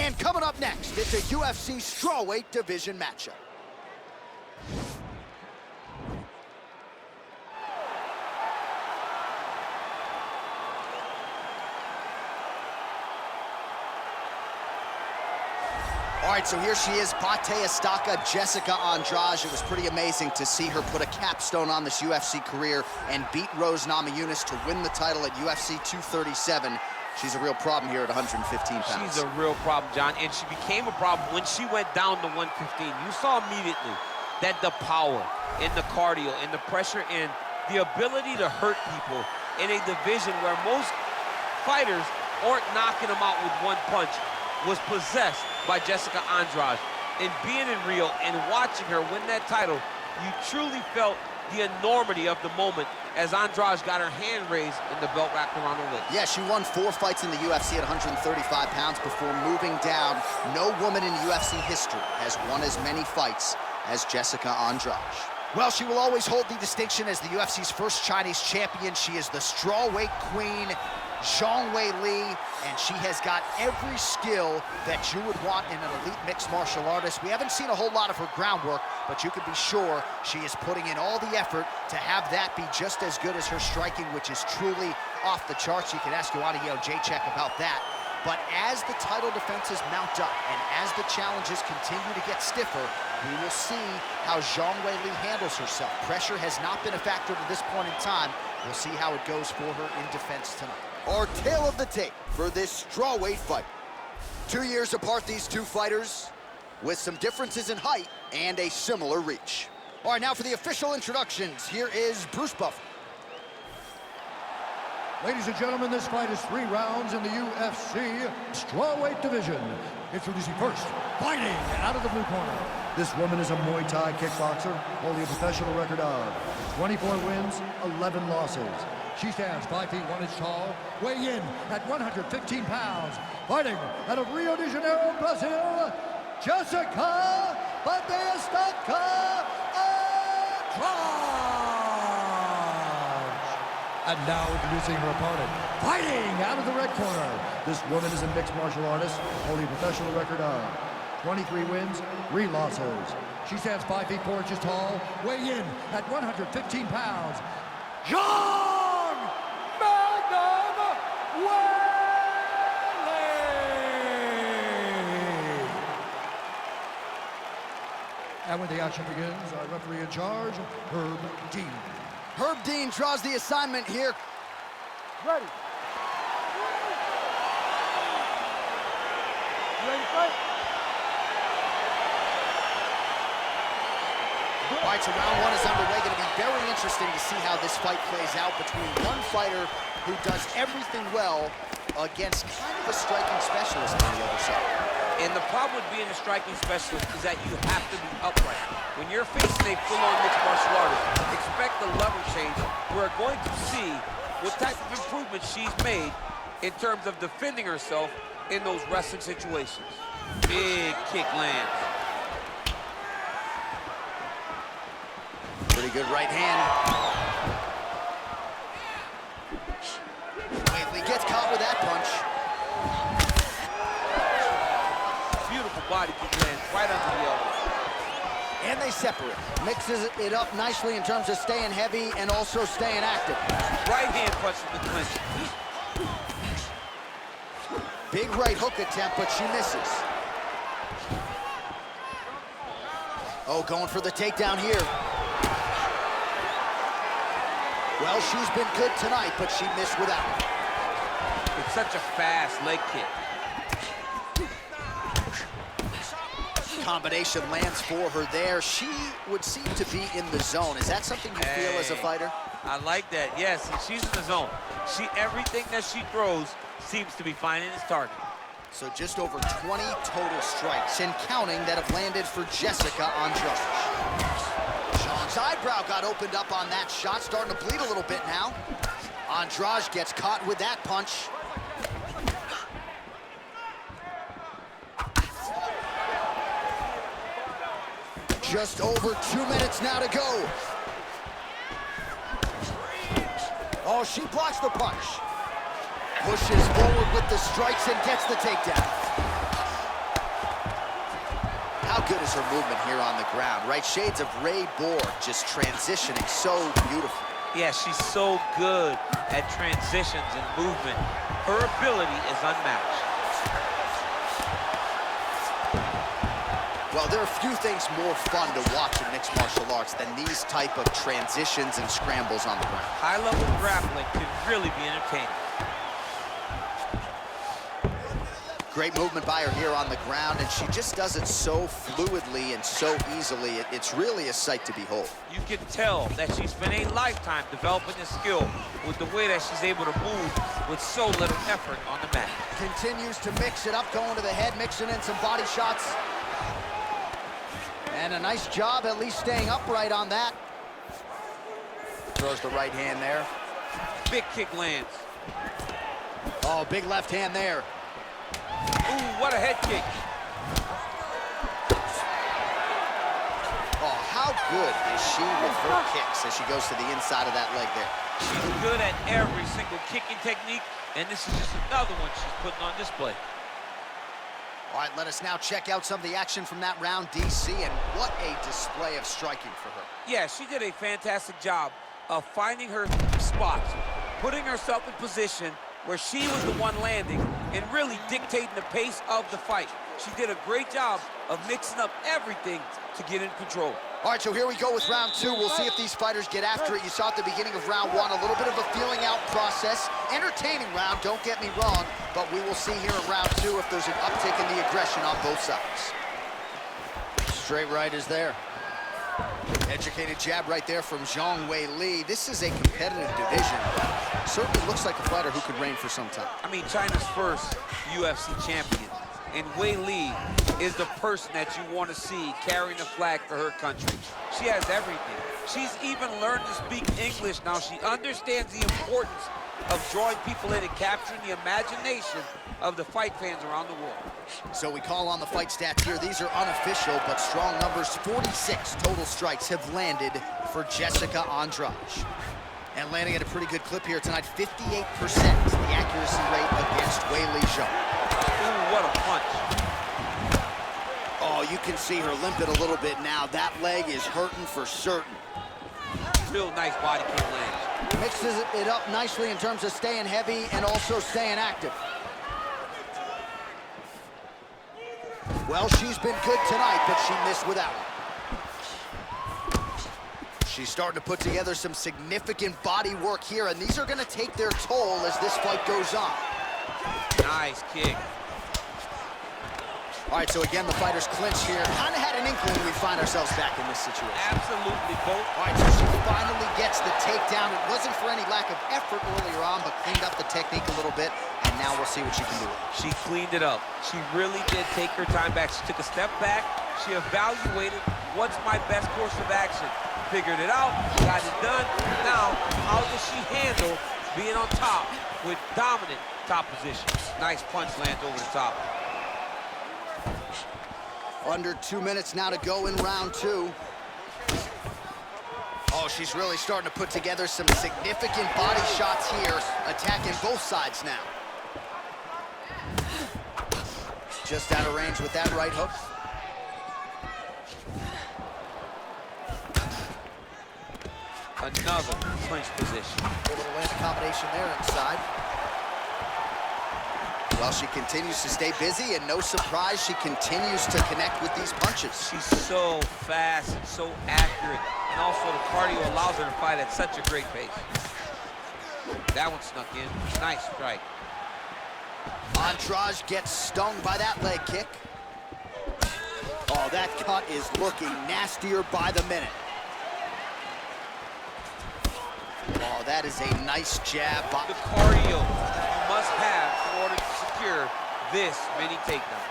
And coming up next, it's a UFC strawweight division matchup. All right, so here she is, Pate Estaca, Jessica Andrade. It was pretty amazing to see her put a capstone on this UFC career and beat Rose Namajunas to win the title at UFC 237. She's a real problem here at 115 pounds. She's a real problem, John, and she became a problem when she went down to 115. You saw immediately that the power and the cardio and the pressure and the ability to hurt people in a division where most fighters aren't knocking them out with one punch was possessed by Jessica Andrade. And being in Rio and watching her win that title, you truly felt the enormity of the moment as Andrade got her hand raised and the belt wrapped around her waist. Yeah, she won 4 fights in the UFC at 135 pounds before moving down. No woman in UFC history has won as many fights as Jessica Andrade. Well, she will always hold the distinction as the UFC's first Chinese champion. She is the strawweight queen, Zhang Weili, and she has got every skill that you would want in an elite mixed martial artist. We haven't seen a whole lot of her groundwork, but you can be sure she is putting in all the effort to have that be just as good as her striking, which is truly off the charts. You can ask Joanna Jacek about that. But as the title defenses mount up and as the challenges continue to get stiffer, we will see how Zhang Weili handles herself. Pressure has not been a factor to this point in time. We'll see how it goes for her in defense tonight. Our tale of the tape for this strawweight fight. 2 years apart, these two fighters, with some differences in height and a similar reach. All right, now for the official introductions, here is Bruce Buffer. Ladies and gentlemen, this fight is 3 rounds in the UFC strawweight division. Introducing first, fighting out of the blue corner. This woman is a Muay Thai kickboxer, holding a professional record of 24 wins, 11 losses. She stands 5 feet 1 inch tall, weighing in at 115 pounds. Fighting out of Rio de Janeiro, Brazil, Jessica Estaca Andrade. And now introducing her opponent, fighting out of the red corner. This woman is a mixed martial artist, holding a professional record of 23 wins, 3 losses. She stands 5 feet 4 inches tall, weighing in at 115 pounds. Zhang Weili! And when the action begins, our referee in charge, Herb Dean. Herb Dean draws the assignment here. Ready. Ready to fight? All right, so round 1 is underway. Going to be very interesting to see how this fight plays out between one fighter who does everything well against kind of a striking specialist on the other side. And the problem with being a striking specialist is that you have to be upright. When you're facing a full-on mixed martial artist, expect the level change. We're going to see what type of improvement she's made in terms of defending herself in those wrestling situations. Big kick lands. Pretty good right hand. Weili gets caught with that punch. Beautiful body kick lands right under the elbow. And they separate. Mixes it up nicely in terms of staying heavy and also staying active. Right hand punch from the clinch. Big right hook attempt, but she misses. Oh, going for the takedown here. Well, she's been good tonight, but she missed without it. It's such a fast leg kick. Combination lands for her there. She would seem to be in the zone. Is that something you feel as a fighter? I like that, yes. She's in the zone. Everything that she throws seems to be finding its target. So just over 20 total strikes and counting that have landed for Jessica Andrade. Zhang's eyebrow got opened up on that shot, starting to bleed a little bit now. Andrade gets caught with that punch. Just over 2 minutes now to go. Oh, she blocks the punch. Pushes forward with the strikes and gets the takedown. good is her movement here on the ground, right? Shades of Ray Borg, just transitioning so beautifully. Yeah, she's so good at transitions and movement. Her ability is unmatched. Well, there are few things more fun to watch in mixed martial arts than these type of transitions and scrambles on the ground. High-level grappling can really be entertaining. Great movement by her here on the ground, and she just does it so fluidly and so easily. It's really a sight to behold. You can tell that she spent a lifetime developing this skill with the way that she's able to move with so little effort on the mat. Continues to mix it up, going to the head, mixing in some body shots. And a nice job at least staying upright on that. Throws the right hand there. Big kick lands. Oh, big left hand there. Ooh, what a head kick. Oh, how good is she with her kicks as she goes to the inside of that leg there? She's good at every single kicking technique, and this is just another one she's putting on display. All right, let us now check out some of the action from that round, DC, and what a display of striking for her. Yeah, she did a fantastic job of finding her spots, putting herself in position where she was the one landing and really dictating the pace of the fight. She did a great job of mixing up everything to get in control. All right, so here we go with round two. We'll see if these fighters get after it. You saw at the beginning of round one, a little bit of a feeling out process. Entertaining round, don't get me wrong, but we will see here in round two if there's an uptick in the aggression on both sides. Straight right is there. Educated jab right there from Zhang Weili. This is a competitive division. Certainly looks like a fighter who could reign for some time. I mean, China's first UFC champion. And Weili is the person that you want to see carrying the flag for her country. She has everything. She's even learned to speak English now. She understands the importance of drawing people in and capturing the imagination of the fight fans around the world. So we call on the fight stats here. These are unofficial, but strong numbers. 46 total strikes have landed for Jessica Andrade. And landing at a pretty good clip here tonight, 58% the accuracy rate against Weili Zhang. Ooh, what a punch. Oh, you can see her limping a little bit now. That leg is hurting for certain. Real nice body kick land. Mixes it up nicely in terms of staying heavy and also staying active. Well, she's been good tonight, but she missed with that one. She's starting to put together some significant body work here, and these are going to take their toll as this fight goes on. Nice kick. All right, so again, the fighters clinch here. Kind of had an inkling we find ourselves back in this situation. Absolutely, both. All right, so she finally gets the takedown. It wasn't for any lack of effort earlier on, but cleaned up the technique a little bit, and now we'll see what she can do. She cleaned it up. She really did take her time back. She took a step back. She evaluated what's my best course of action. Figured it out, got it done. Now, how does she handle being on top with dominant top position? Nice punch lands over the top. Under 2 minutes now to go in round two. Oh, she's really starting to put together some significant body shots here, attacking both sides now. Just out of range with that right hook. Another clinch position. A little land combination there inside. Well, she continues to stay busy, and no surprise, she continues to connect with these punches. She's so fast and so accurate, and also the cardio allows her to fight at such a great pace. That one snuck in. Nice strike. Andrade gets stung by that leg kick. Oh, that cut is looking nastier by the minute. Oh, that is a nice jab. The cardio you must have in order to secure this many takedowns.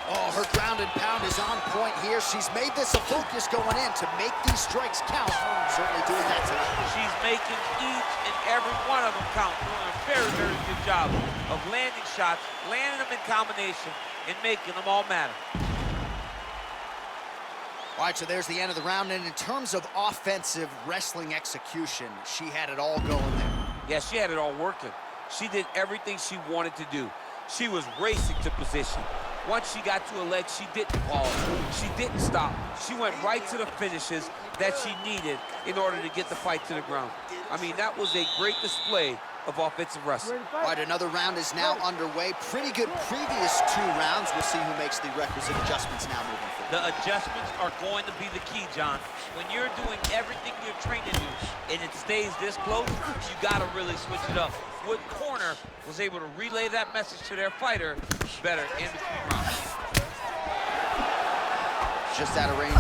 Oh, her ground and pound is on point here. She's made this a focus going in to make these strikes count. Certainly doing that tonight. She's making each and every one of them count. Doing a very, very good job of landing shots, landing them in combination, and making them all matter. All right, so there's the end of the round, and in terms of offensive wrestling execution, she had it all going there. Yeah, she had it all working. She did everything she wanted to do. She was racing to position, Once she got to her leg, she didn't pause. She didn't stop. She went right to the finishes that she needed in order to get the fight to the ground. I mean, that was a great display of offensive wrestling. All right, another round is now underway. Pretty good previous 2 rounds. We'll see who makes the requisite adjustments now moving forward. The adjustments are going to be the key, John. When you're doing everything you're trained to do and it stays this close, you got to really switch it up. What corner was able to relay that message to their fighter better in between rounds? Just out of range.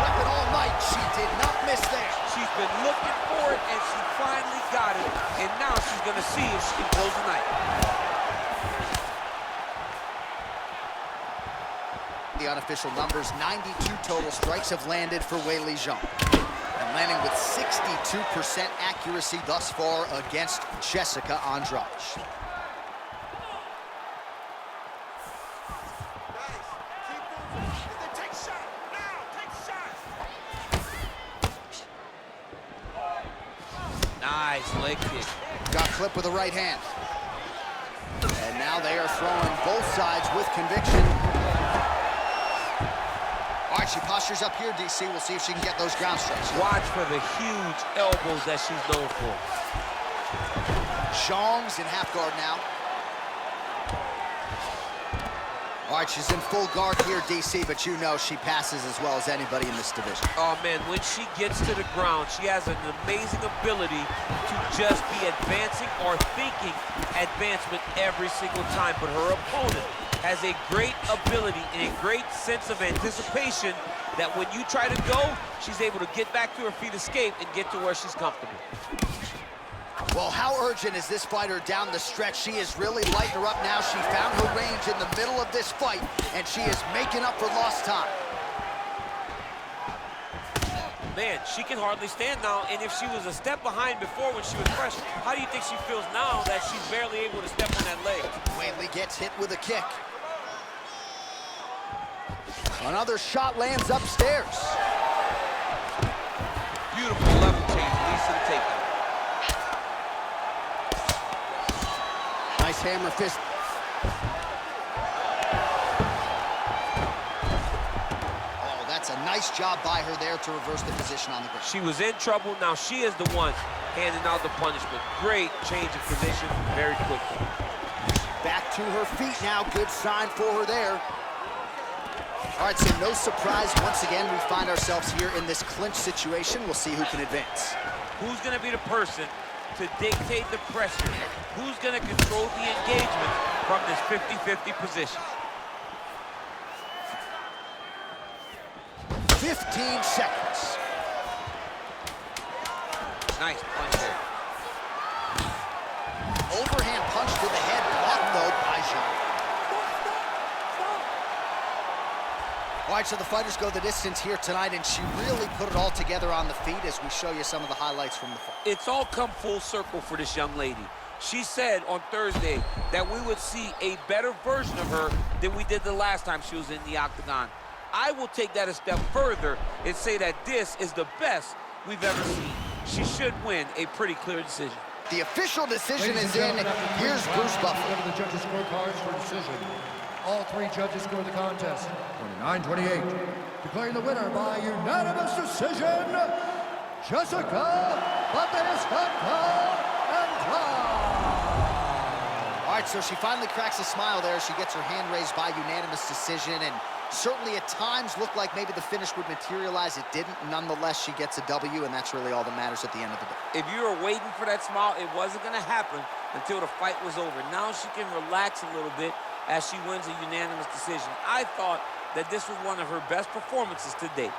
Weapon all night. She did not miss there. She's been looking for it, and she finally got it. And now she's going to see if she can close the night. The unofficial numbers, 92 total strikes have landed for Weili Zhang. And landing with 62% accuracy thus far against Jessica Andrade. Nice leg kick. Got clipped with the right hand. And now they are throwing both sides with conviction. All right, she postures up here, DC. We'll see if she can get those ground strikes. Watch for the huge elbows that she's known for. Zhang's in half guard now. All right, she's in full guard here, DC, but you know she passes as well as anybody in this division. Oh, man, when she gets to the ground, she has an amazing ability to just be advancing or thinking advancement every single time. But her opponent has a great ability and a great sense of anticipation that when you try to go, she's able to get back to her feet, escape, and get to where she's comfortable. Well, how urgent is this fighter down the stretch? She is really lighting her up now. She found her range in the middle of this fight, and she is making up for lost time. Man, she can hardly stand now, and if she was a step behind before when she was fresh, how do you think she feels now that she's barely able to step on that leg? Weili gets hit with a kick. Another shot lands upstairs. Beautiful level change, leads to the takedown. Nice hammer fist. Oh, that's a nice job by her there to reverse the position on the ground. She was in trouble. Now she is the one handing out the punishment. Great change of position very quickly. Back to her feet now. Good sign for her there. All right, so no surprise. Once again, we find ourselves here in this clinch situation. We'll see who can advance. Who's going to be the person to dictate the pressure? Who's going to control the engagement from this 50-50 position? 15 seconds. Nice punch there. Overhand punch to the head, blocked though by Zhang. All right, so the fighters go the distance here tonight, and she really put it all together on the feet as we show you some of the highlights from the fight. It's all come full circle for this young lady. She said on Thursday that we would see a better version of her than we did the last time she was in the octagon. I will take that a step further and say that this is the best we've ever seen. She should win a pretty clear decision. The official decision is in. Here's Bruce Buffer. The judges' scorecards for decision. All 3 judges scored the contest 29-28. Declaring the winner by unanimous decision, Jessica Andrade. All right, so she finally cracks a smile there. She gets her hand raised by unanimous decision, and certainly at times looked like maybe the finish would materialize. It didn't. Nonetheless, she gets a W, and that's really all that matters at the end of the day. If you were waiting for that smile, it wasn't going to happen until the fight was over. Now she can relax a little bit as she wins a unanimous decision. I thought that this was one of her best performances to date.